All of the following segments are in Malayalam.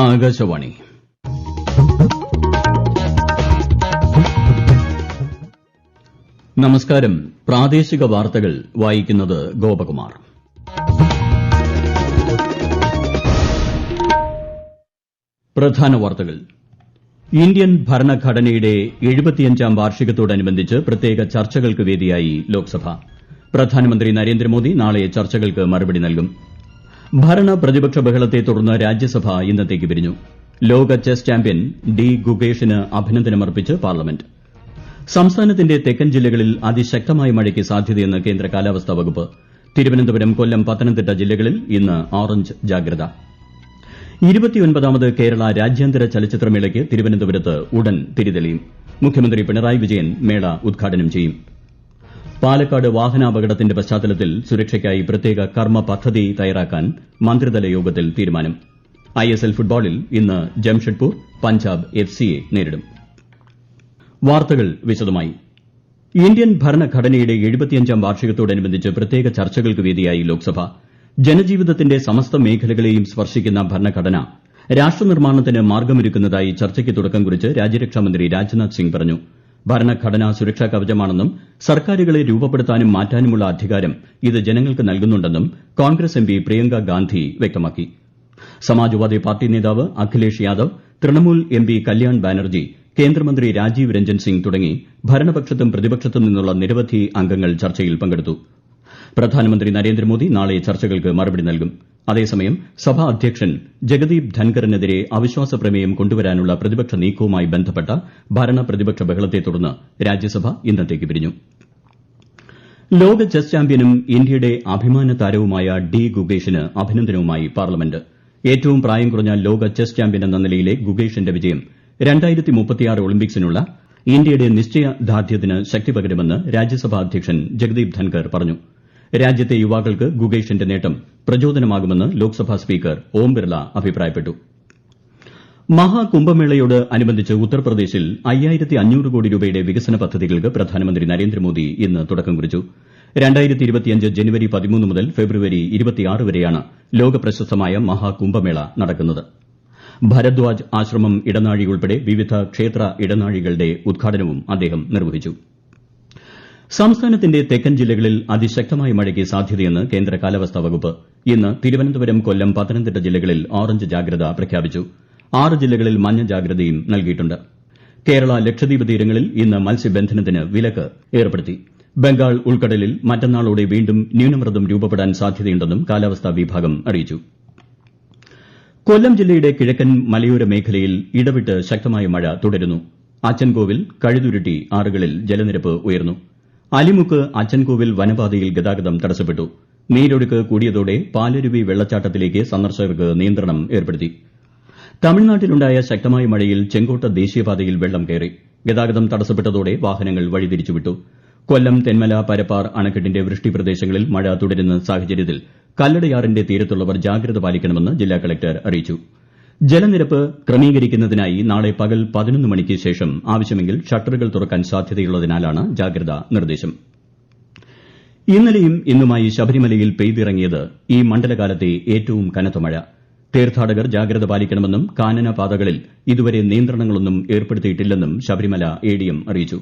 ആകാശവാണി നമസ്കാരം. പ്രാദേശിക വാർത്തകൾ വായിക്കുന്നത് ഗോപകുമാർ. പ്രധാന വാർത്തകൾ. ഇന്ത്യൻ ഭരണഘടനയുടെ 75ാം വാർഷികത്തോടനുബന്ധിച്ച് പ്രത്യേക ചർച്ചകൾക്ക് വേദിയായി ലോക്സഭ. പ്രധാനമന്ത്രി നരേന്ദ്രമോദി നാളെ ചർച്ചകൾക്ക് മറുപടി നൽകും. ഭരണ പ്രതിപക്ഷ ബഹളത്തെ തുടർന്ന് രാജ്യസഭ ഇന്നത്തേക്ക് പിരിഞ്ഞു. ലോക ചെസ് ചാമ്പ്യൻ ഡി ഗുകേഷിന് അഭിനന്ദനമർപ്പിച്ച് പാർലമെന്റ്. സംസ്ഥാനത്തിന്റെ തെക്കൻ ജില്ലകളിൽ അതിശക്തമായ മഴയ്ക്ക് സാധ്യതയെന്ന് കേന്ദ്ര കാലാവസ്ഥാ വകുപ്പ്. തിരുവനന്തപുരം, കൊല്ലം, പത്തനംതിട്ട ജില്ലകളിൽ ഇന്ന് ഓറഞ്ച് ജാഗ്രത. 29ാമത് കേരള രാജ്യാന്തര ചലച്ചിത്രമേളയ്ക്ക് തിരുവനന്തപുരത്ത് ഉടൻ തിരിതെളിയും. മുഖ്യമന്ത്രി പിണറായി വിജയൻ മേള ഉദ്ഘാടനം ചെയ്യും. പാലക്കാട് വാഹനാപകടത്തിന്റെ പശ്ചാത്തലത്തിൽ സുരക്ഷയ്ക്കായി പ്രത്യേക കർമ്മ പദ്ധതി തയ്യാറാക്കാൻ മന്ത്രിതല യോഗത്തിൽ തീരുമാനം. ISL ഫുട്ബോളിൽ ഇന്ന് ജംഷഡ്പൂർ പഞ്ചാബ് FCയെ നേരിടും. വാർത്തകൾ വിശദമായി. ഇന്ത്യൻ ഭരണഘടനയുടെ 75ാം വാർഷികത്തോടനുബന്ധിച്ച് പ്രത്യേക ചർച്ചകൾക്ക് വേദിയായി ലോക്സഭ. ജനജീവിതത്തിന്റെ സമസ്ത മേഖലകളെയും സ്പർശിക്കുന്ന ഭരണഘടന രാഷ്ട്രനിർമ്മാണത്തിന് മാർഗ്ഗമൊരുക്കുന്നതായി ചർച്ചയ്ക്ക് തുടക്കം കുറിച്ച് രാജ്യരക്ഷാമന്ത്രി രാജ്നാഥ് സിംഗ് പറഞ്ഞു. ഭരണഘടന സുരക്ഷാ കവചമാണെന്നും സർക്കാരുകളെ രൂപപ്പെടുത്താനും മാറ്റാനുമുള്ള അധികാരം ഇത് ജനങ്ങൾക്ക് നൽകുന്നുണ്ടെന്നും കോൺഗ്രസ് MP പ്രിയങ്ക ഗാന്ധി വ്യക്തമാക്കി. സമാജ്വാദി പാർട്ടി നേതാവ് അഖിലേഷ് യാദവ്, തൃണമൂൽ MP കല്യാൺ ബാനർജി, കേന്ദ്രമന്ത്രി രാജീവ് രഞ്ജൻ സിംഗ് തുടങ്ങി ഭരണപക്ഷത്തും പ്രതിപക്ഷത്തും നിന്നുള്ള നിരവധി അംഗങ്ങൾ ചർച്ചയിൽ പങ്കെടുത്തു. പ്രധാനമന്ത്രി നരേന്ദ്രമോദി നാളെ ചർച്ചകൾക്ക് മറുപടി നൽകും. അതേസമയം സഭാ അധ്യക്ഷൻ ജഗദീപ് ധൻകറിനെതിരെ അവിശ്വാസ പ്രമേയം കൊണ്ടുവരാനുള്ള പ്രതിപക്ഷ നീക്കവുമായി ബന്ധപ്പെട്ട ഭരണ പ്രതിപക്ഷ ബഹളത്തെ തുടർന്ന് രാജ്യസഭ ഇന്നത്തേക്ക് പിരിഞ്ഞു. ലോക ചെസ് ചാമ്പ്യനും ഇന്ത്യയുടെ അഭിമാന താരവുമായ ഡി ഗുകേഷിന് അഭിനന്ദനവുമായി പാർലമെന്റ്. ഏറ്റവും പ്രായം കുറഞ്ഞ ലോക ചെസ് ചാമ്പ്യൻ എന്ന നിലയിലെ ഗുകേഷിന്റെ വിജയം 2036 ഒളിമ്പിക്സിനുള്ള ഇന്ത്യയുടെ നിശ്ചയദാർഢ്യത്തിന് ശക്തി പകരുമെന്ന് രാജ്യസഭാ അധ്യക്ഷൻ ജഗദീപ് ധൻകർ പറഞ്ഞു. രാജ്യത്തെ യുവാക്കൾക്ക് ഗുകേഷിന്റെ നേട്ടം പ്രചോദനമാകുമെന്ന് ലോക്സഭാ സ്പീക്കർ ഓം ബിർല അഭിപ്രായപ്പെട്ടു. മഹാകുംഭമേളയോട് അനുബന്ധിച്ച് ഉത്തർപ്രദേശിൽ 5500 കോടി രൂപയുടെ വികസന പദ്ധതികൾക്ക് പ്രധാനമന്ത്രി നരേന്ദ്രമോദി ഇന്ന് തുടക്കം കുറിച്ചു. 2025 ജനുവരി 13 മുതൽ ഫെബ്രുവരി 26 വരെയാണ് ലോകപ്രശസ്തമായ മഹാകുംഭമേള നടക്കുന്നത്. ഭരദ്വാജ് ആശ്രമം ഇടനാഴി ഉൾപ്പെടെ വിവിധ ക്ഷേത്ര ഇടനാഴികളുടെ ഉദ്ഘാടനവും അദ്ദേഹം നിർവഹിച്ചു. സംസ്ഥാനത്തിന്റെ തെക്കൻ ജില്ലകളിൽ അതിശക്തമായ മഴയ്ക്ക് സാധ്യതയെന്ന് കേന്ദ്ര കാലാവസ്ഥാ വകുപ്പ്. ഇന്ന് തിരുവനന്തപുരം, കൊല്ലം, പത്തനംതിട്ട ജില്ലകളിൽ ഓറഞ്ച് ജാഗ്രത പ്രഖ്യാപിച്ചു. 6 ജില്ലകളിൽ മഞ്ഞ ജാഗ്രതയും നൽകിയിട്ടുണ്ട്. കേരള, ലക്ഷദ്വീപ് തീരങ്ങളിൽ ഇന്ന് മത്സ്യബന്ധനത്തിന് വിലക്ക് ഏർപ്പെടുത്തി. ബംഗാൾ ഉൾക്കടലിൽ മറ്റന്നാളോടെ വീണ്ടും ന്യൂനമർദ്ദം രൂപപ്പെടാൻ സാധ്യതയുണ്ടെന്നും കാലാവസ്ഥാ വിഭാഗം അറിയിച്ചു. കൊല്ലം ജില്ലയുടെ കിഴക്കൻ മലയോര മേഖലയിൽ ഇടവിട്ട് ശക്തമായ മഴ തുടരുന്നു. അച്ചൻകോവിൽ, കഴുതുരുട്ടി ആറുകളിൽ ജലനിരപ്പ് ഉയർന്നു. അലിമുക്ക് അച്ചൻകോവിൽ വനപാതയിൽ ഗതാഗതം തടസ്സപ്പെട്ടു. നീരൊഴുക്ക് കൂടിയതോടെ പാലരുവി വെള്ളച്ചാട്ടത്തിലേക്ക് സന്ദർശകർക്ക് നിയന്ത്രണം ഏർപ്പെടുത്തി. തമിഴ്നാട്ടിലുണ്ടായ ശക്തമായ മഴയിൽ ചെങ്കോട്ട ദേശീയപാതയിൽ വെള്ളം കയറി. ഗതാഗതം തടസ്സപ്പെട്ടതോടെ വാഹനങ്ങൾ വഴിതിരിച്ചുവിട്ടു. കൊല്ലം, തെന്മല, പരപ്പാർ അണക്കെട്ടിന്റെ വൃഷ്ടി പ്രദേശങ്ങളിൽ മഴ തുടരുന്ന സാഹചര്യത്തിൽ കല്ലടയാറിന്റെ തീരത്തുള്ളവർ ജാഗ്രത പാലിക്കണമെന്ന് ജില്ലാ കളക്ടർ അറിയിച്ചു. ജലനിരപ്പ് ക്രമീകരിക്കുന്നതിനായി നാളെ പകൽ 11 മണിക്ക് ശേഷം ആവശ്യമെങ്കിൽ ഷട്ടറുകൾ തുറക്കാൻ സാധ്യതയുള്ളതിനാലാണ് ജാഗ്രതാ നിർദ്ദേശം. ഇന്നലെയും ഇന്നുമായി ശബരിമലയിൽ പെയ്തിറങ്ങിയത് ഈ മണ്ഡലകാലത്തെ ഏറ്റവും കനത്ത മഴ. തീർത്ഥാടകർ ജാഗ്രത പാലിക്കണമെന്നും കാനന പാതകളിൽ ഇതുവരെ നിയന്ത്രണങ്ങളൊന്നും ഏർപ്പെടുത്തിയിട്ടില്ലെന്നും ശബരിമല ADM അറിയിച്ചു.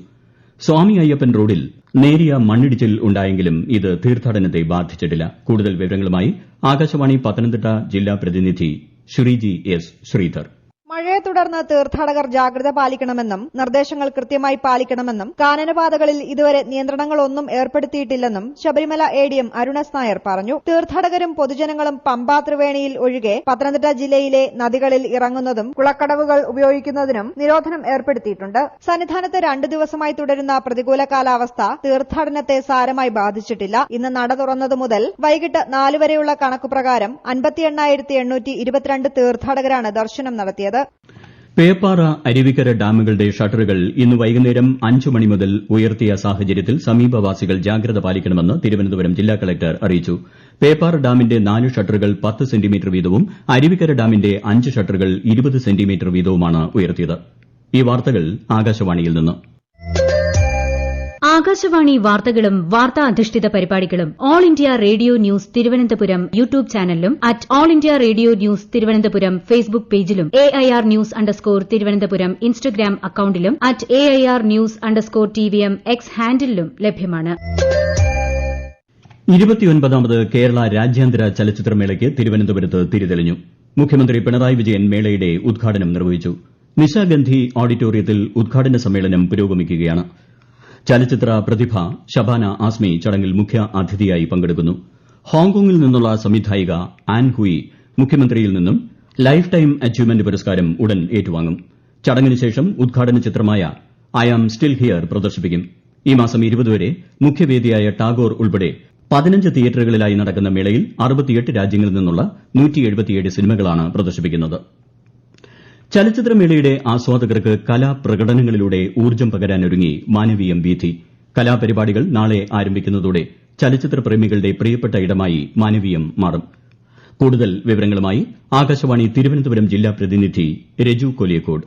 സ്വാമി അയ്യപ്പൻ റോഡിൽ നേരിയ മണ്ണിടിച്ചിൽ ഉണ്ടായെങ്കിലും ഇത് തീർത്ഥാടനത്തെ ബാധിച്ചിട്ടില്ല. കൂടുതൽ വിവരങ്ങളുമായി ആകാശവാണി പത്തനംതിട്ട ജില്ലാ പ്രതിനിധി ശ്രീജി S. ശ്രീധർ. മഴയെ തുടർന്ന് തീർത്ഥാടകർ ജാഗ്രത പാലിക്കണമെന്നും നിർദ്ദേശങ്ങൾ കൃത്യമായി പാലിക്കണമെന്നും കാനനപാതകളിൽ ഇതുവരെ നിയന്ത്രണങ്ങളൊന്നും ഏർപ്പെടുത്തിയിട്ടില്ലെന്നും ശബരിമല ADM അരുണസ് നായർ പറഞ്ഞു. തീർത്ഥാടകരും പൊതുജനങ്ങളും പമ്പാ ത്രിവേണിയിൽ ഒഴികെ പത്തനംതിട്ട ജില്ലയിലെ നദികളിൽ ഇറങ്ങുന്നതും കുളക്കടവുകൾ ഉപയോഗിക്കുന്നതിനും നിരോധനം ഏർപ്പെടുത്തിയിട്ടുണ്ട്. സന്നിധാനത്ത് 2 ദിവസമായി തുടരുന്ന പ്രതികൂല കാലാവസ്ഥ തീർത്ഥാടനത്തെ സാരമായി ബാധിച്ചിട്ടില്ല. ഇന്ന് നട തുറന്നതു മുതൽ വൈകിട്ട് 4 വരെയുള്ള കണക്കുപ്രകാരം 58,822 തീർത്ഥാടകരാണ് ദർശനം നടത്തിയത്. പേപ്പാറ, അരുവിക്കര ഡാമുകളുടെ ഷട്ടറുകൾ ഇന്ന് വൈകുന്നേരം 5 മണി മുതൽ ഉയർത്തിയ സാഹചര്യത്തിൽ സമീപവാസികൾ ജാഗ്രത പാലിക്കണമെന്ന് തിരുവനന്തപുരം ജില്ലാ കളക്ടർ അറിയിച്ചു. പേപ്പാറ ഡാമിന്റെ 4 ഷട്ടറുകൾ 10 സെന്റിമീറ്റർ വീതവും അരുവിക്കര ഡാമിന്റെ 5 ഷട്ടറുകൾ 20 സെന്റിമീറ്റർ വീതവുമാണ് ഉയർത്തിയത്. ഈ വാർത്തകൾ ആകാശവാണിയിൽ നിന്ന്. ആകാശവാണി വാർത്തകളും വാർത്താ അധിഷ്ഠിത പരിപാടികളും all India radio news Thiruvananthapuram YouTube ചാനലിലും at all India radio news Thiruvananthapuram Facebook പേജിലും AIR ന്യൂസ് _ ഇൻസ്റ്റഗ്രാം അക്കൌണ്ടിലും at AIR news _ TVM X ഹാൻഡിലും ലഭ്യമാണ്. 29ാമത് കേരള രാജ്യാന്തര ചലച്ചിത്രമേളയ്ക്ക് തിരുവനന്തപുരത്ത് തിരിതെളിഞ്ഞു. മുഖ്യമന്ത്രി പിണറായി വിജയൻ മേളയുടെ ഉദ്ഘാടനം നിർവഹിച്ചു. നിശാഗന്ധി ഓഡിറ്റോറിയത്തിൽ ഉദ്ഘാടന സമ്മേളനം പുരോഗമിക്കുകയാണ്. ചലച്ചിത്ര പ്രതിഭ ഷബാന ആസ്മി ചടങ്ങിൽ മുഖ്യ അതിഥിയായി പങ്കെടുക്കുന്നു. ഹോങ്കോങ്ങിൽ നിന്നുള്ള സംവിധായിക ആൻ ഹുയി മുഖ്യമന്ത്രിയിൽ നിന്നും ലൈഫ് ടൈം അച്ചീവ്മെന്റ് പുരസ്കാരം ഉടൻ ഏറ്റുവാങ്ങും. ചടങ്ങിന് ശേഷം ഉദ്ഘാടന ചിത്രമായ ഐ ആം സ്റ്റിൽ ഹിയർ പ്രദർശിപ്പിക്കും. ഈ മാസം 20 വരെ മുഖ്യവേദിയായ ടാഗോർ ഉൾപ്പെടെ 15 തിയേറ്ററുകളിലായി നടക്കുന്ന മേളയിൽ 68 രാജ്യങ്ങളിൽ നിന്നുള്ള 177 സിനിമകളാണ് പ്രദർശിപ്പിക്കുന്നത്. ചലച്ചിത്രമേളയുടെ ആസ്വാദകർക്ക് കലാപ്രകടനങ്ങളിലൂടെ ഊർജ്ജം പകരാനൊരുങ്ങി മാനവീയം വീഥി. കലാപരിപാടികൾ നാളെ ആരംഭിക്കുന്നതോടെ ചലച്ചിത്ര പ്രേമികളുടെ പ്രിയപ്പെട്ട ഇടമായി മാനവീയം മാറും. കൂടുതൽ വിവരങ്ങളുമായി ആകാശവാണി തിരുവനന്തപുരം ജില്ലാ പ്രതിനിധി രജു കൊലിയക്കോട്.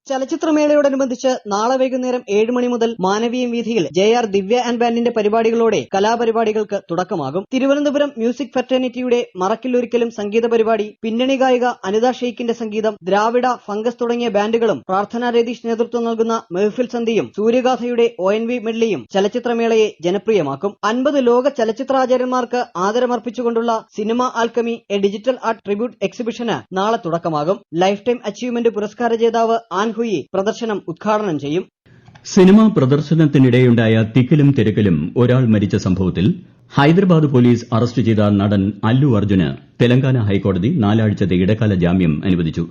ചലച്ചിത്രമേളയോടനുബന്ധിച്ച് നാളെ വൈകുന്നേരം 7 മണി മുതൽ മാനവീയം വീഥിയിൽ JR ദിവ്യ ആൻഡ് ബാൻഡിന്റെ പരിപാടികളോടെ കലാപരിപാടികൾക്ക് തുടക്കമാകും. തിരുവനന്തപുരം മ്യൂസിക് ഫെറ്റേണിറ്റിയുടെ മറക്കില്ലൊരിക്കലും സംഗീത പരിപാടി, പിന്നണി ഗായിക അനിത ഷെയ്ഖിന്റെ സംഗീതം, ദ്രാവിഡ, ഫംഗസ് തുടങ്ങിയ ബാൻഡുകളും പ്രാർത്ഥന രതീഷ് നേതൃത്വം നൽകുന്ന മെഹ്ഫിൽ സന്ധ്യയും സൂര്യഗാഥയുടെ ONV മെഡ്ലിയും ചലച്ചിത്രമേളയെ ജനപ്രിയമാക്കും. 50 ലോക ചലച്ചിത്രാചാര്യന്മാർക്ക് ആദരമർപ്പിച്ചുകൊണ്ടുള്ള cinema alchemy a digital art tribute exhibition നാളെ തുടക്കമാകും. ലൈഫ് ടൈം അച്ചീവ്മെന്റ് പുരസ്കാര ജേതാവ് ആൻ ഹുയി പ്രദർശനം ഉദ്ഘാടനം ചെയ്യും. സിനിമാ പ്രദർശനത്തിനിടെയുണ്ടായ തിക്കിലും തിരക്കിലും ഒരാൾ മരിച്ച സംഭവത്തിൽ ഹൈദരാബാദ് പോലീസ് അറസ്റ്റ് ചെയ്ത നടൻ അല്ലു അർജുന് തെലങ്കാന ഹൈക്കോടതി 4 ആഴ്ചത്തെ ഇടക്കാല ജാമ്യം അനുവദിച്ചു.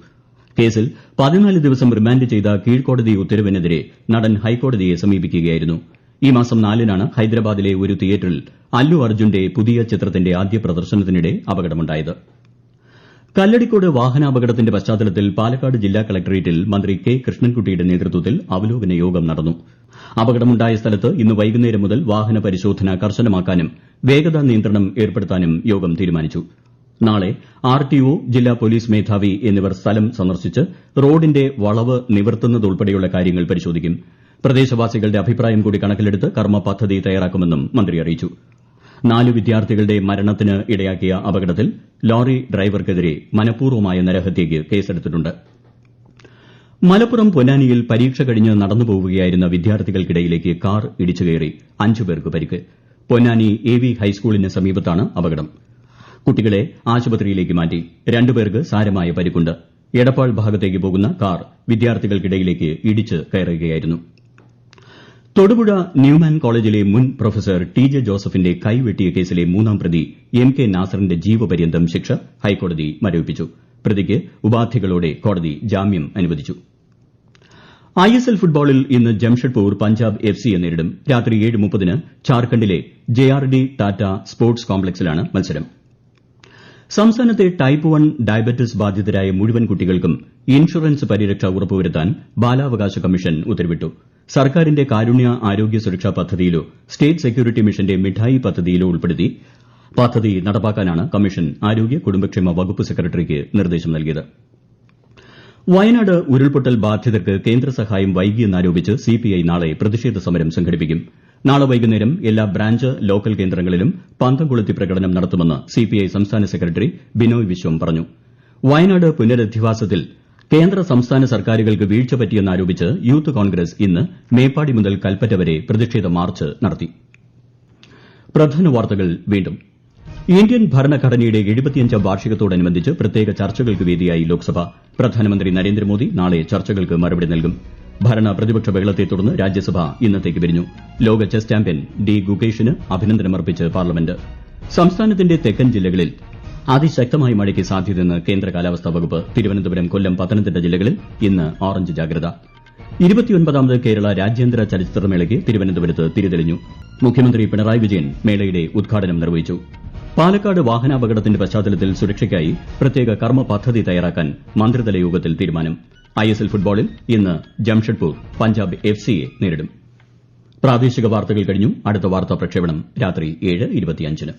കേസിൽ 14 ദിവസം റിമാൻഡ് ചെയ്ത കീഴ്ക്കോടതി ഉത്തരവിനെതിരെ നടൻ ഹൈക്കോടതിയെ സമീപിക്കുകയായിരുന്നു. ഈ മാസം 4-നാണ് ഹൈദരാബാദിലെ ഒരു തിയേറ്ററിൽ അല്ലു അർജുന്റെ പുതിയ ചിത്രത്തിന്റെ ആദ്യ പ്രദർശനത്തിനിടെ അപകടമുണ്ടായത്. കല്ലടിക്കോട് വാഹനാപകടത്തിന്റെ പശ്ചാത്തലത്തിൽ പാലക്കാട് ജില്ലാ കളക്ടറേറ്റിൽ മന്ത്രി കെ കൃഷ്ണൻകുട്ടിയുടെ നേതൃത്വത്തിൽ അവലോകന യോഗം നടന്നു. അപകടമുണ്ടായ സ്ഥലത്ത് ഇന്ന് വൈകുന്നേരം മുതൽ വാഹന പരിശോധന കർശനമാക്കാനും വേഗതാ നിയന്ത്രണം ഏർപ്പെടുത്താനും യോഗം തീരുമാനിച്ചു. നാളെ RTO, ജില്ലാ പോലീസ് മേധാവി എന്നിവർ സ്ഥലം സന്ദർശിച്ച് റോഡിന്റെ വളവ് നിവർത്തുന്നതുൾപ്പെടെയുള്ള കാര്യങ്ങൾ പരിശോധിക്കും. പ്രദേശവാസികളുടെ അഭിപ്രായം കൂടി കണക്കിലെടുത്ത് കർമ്മ പദ്ധതി തയ്യാറാക്കുമെന്നും മന്ത്രി അറിയിച്ചു. 4 വിദ്യാർത്ഥികളുടെ മരണത്തിന് ഇടയാക്കിയ അപകടത്തിൽ ലോറി ഡ്രൈവർക്കെതിരെ മനഃപൂർവ്വമായ നരഹത്യയ്ക്ക് കേസെടുത്തിട്ടുണ്ട്. മലപ്പുറം പൊന്നാനിയിൽ പരീക്ഷ കഴിഞ്ഞ് നടന്നുപോവുകയായിരുന്ന വിദ്യാർത്ഥികൾക്കിടയിലേക്ക് കാർ ഇടിച്ചുകയറി 5 പേർക്ക് പരിക്ക്. പൊന്നാനി AV ഹൈസ്കൂളിന് സമീപത്താണ് അപകടം. കുട്ടികളെ ആശുപത്രിയിലേക്ക് മാറ്റി. 2 പേർക്ക് സാരമായ പരിക്കുണ്ട്. എടപ്പാൾ ഭാഗത്തേക്ക് പോകുന്ന കാർ വിദ്യാർത്ഥികൾക്കിടയിലേക്ക് ഇടിച്ച് കയറുകയായിരുന്നു. തൊടുപുഴ ന്യൂമാൻ കോളേജിലെ മുൻ പ്രൊഫസർ TJ ജോസഫിന്റെ കൈവെട്ടിയ കേസിലെ 3-ാം പ്രതി MK നാസറിന്റെ ജീവപര്യന്തം ശിക്ഷ ഹൈക്കോടതി മരവിപ്പിച്ചു. പ്രതിക്ക് ഉപാധികളോടെ കോടതി ജാമ്യം അനുവദിച്ചു. ISL ഫുട്ബോളിൽ ഇന്ന് ജംഷഡ്പൂർ പഞ്ചാബ് FCയെ നേരിടും. രാത്രി 7:30-ന് ഝാർഖണ്ഡിലെ JRD ടാറ്റ സ്പോർട്സ് കോംപ്ലക്സിലാണ് മത്സരം. സംസ്ഥാനത്തെ ടൈപ്പ് 1 ഡയബറ്റിസ് ബാധിതരായ മുഴുവൻ കുട്ടികൾക്കും ഇൻഷുറൻസ് പരിരക്ഷ ഉറപ്പുവരുത്താൻ ബാലാവകാശ കമ്മീഷൻ ഉത്തരവിട്ടു. സർക്കാരിന്റെ കാരുണ്യ ആരോഗ്യ സുരക്ഷാ പദ്ധതിയിലോ സ്റ്റേറ്റ് സെക്യൂരിറ്റി മിഷന്റെ മിഠായി പദ്ധതിയിലോ ഉൾപ്പെടുത്തി പദ്ധതി നടപ്പാക്കാനാണ് കമ്മീഷൻ ആരോഗ്യ കുടുംബക്ഷേമ വകുപ്പ് സെക്രട്ടറിക്ക് നിർദ്ദേശം നൽകിയത്. വയനാട് ഉരുൾപൊട്ടൽ ബാധിതർക്ക് കേന്ദ്ര സഹായം വൈകിയെന്നാരോപിച്ച് CPI നാളെ പ്രതിഷേധ സമരം സംഘടിപ്പിക്കും. നാളെ വൈകുന്നേരം എല്ലാ ബ്രാഞ്ച് ലോക്കൽ കേന്ദ്രങ്ങളിലും പന്തം കൊളുത്തി പ്രകടനം നടത്തുമെന്ന് CPI സംസ്ഥാന സെക്രട്ടറി ബിനോയ് വിശ്വം പറഞ്ഞു. വയനാട് പുനരധിവാസത്തിൽ കേന്ദ്ര സംസ്ഥാന സർക്കാരുകൾക്ക് വീഴ്ച പറ്റിയെന്നാരോപിച്ച് യൂത്ത് കോൺഗ്രസ് ഇന്ന് മേപ്പാടി മുതൽ കൽപ്പറ്റ വരെ പ്രതിഷേധ മാർച്ച് നടത്തി. പ്രധാന വാർത്തകൾ വീണ്ടും. ഇന്ത്യൻ ഭരണഘടനയുടെ 75ാം വാർഷികത്തോടനുബന്ധിച്ച് പ്രത്യേക ചർച്ചകൾക്ക് വേദിയായി ലോക്സഭ. പ്രധാനമന്ത്രി നരേന്ദ്രമോദി നാളെ ചർച്ചകൾക്ക് മറുപടി നൽകും. ഭരണ പ്രതിപക്ഷ ബഹളത്തെ തുടർന്ന് രാജ്യസഭ ഇന്നത്തേക്ക് പിരിഞ്ഞു. ലോക ചെസ് ചാമ്പ്യൻ D. ഗുകേഷിന് അഭിനന്ദനമർപ്പിച്ച് പാർലമെന്റ്. സംസ്ഥാനത്തിന്റെ തെക്കൻ ജില്ലകളിൽ അതിശക്തമായ മഴയ്ക്ക് സാധ്യതയെന്ന് കേന്ദ്ര കാലാവസ്ഥാ വകുപ്പ്. തിരുവനന്തപുരം, കൊല്ലം, പത്തനംതിട്ട ജില്ലകളിൽ ഇന്ന് ഓറഞ്ച് ജാഗ്രത. 29ാമത് കേരള രാജ്യാന്തര ചലച്ചിത്രമേളയ്ക്ക് തിരുവനന്തപുരത്ത് തിരിതെളിഞ്ഞു. മുഖ്യമന്ത്രി പിണറായി വിജയൻ മേളയുടെ ഉദ്ഘാടനം നിർവഹിച്ചു. പാലക്കാട് വാഹനാപകടത്തിന്റെ പശ്ചാത്തലത്തിൽ സുരക്ഷയ്ക്കായി പ്രത്യേക കർമ്മ പദ്ധതി തയ്യാറാക്കാൻ മന്ത്രിതല യോഗത്തിൽ തീരുമാനം. ISL ഫുട്ബോളിൽ ഇന്ന് ജംഷഡ്പൂർ പഞ്ചാബ് FCയെ നേരിടും. പ്രാദേശിക വാർത്തകൾ കഴിഞ്ഞു. അടുത്ത വാർത്താ പ്രക്ഷേപണം രാത്രി 7:25-ന്.